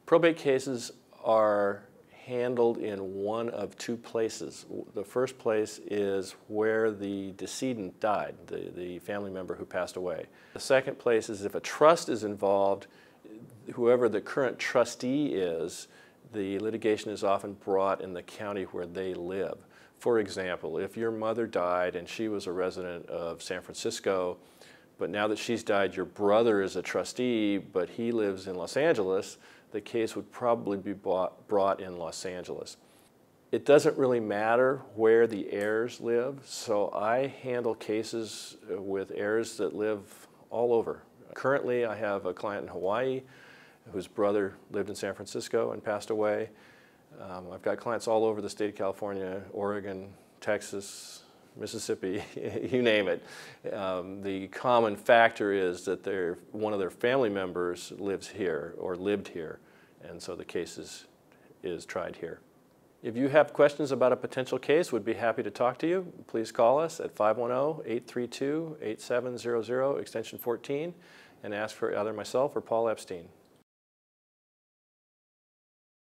Probate cases are handled in one of two places. The first place is where the decedent died, the family member who passed away. The second place is if a trust is involved, whoever the current trustee is, the litigation is often brought in the county where they live. For example, if your mother died and she was a resident of San Francisco, but now that she's died, your brother is a trustee, but he lives in Los Angeles, the case would probably be brought in Los Angeles. It doesn't really matter where the heirs live, so I handle cases with heirs that live all over. Currently, I have a client in Hawaii whose brother lived in San Francisco and passed away. I've got clients all over the state of California, Oregon, Texas, Mississippi, you name it. The common factor is that one of their family members lives here or lived here, and so the case is tried here. If you have questions about a potential case, we'd be happy to talk to you. Please call us at 510-832-8700, extension 14, and ask for either myself or Paul Epstein.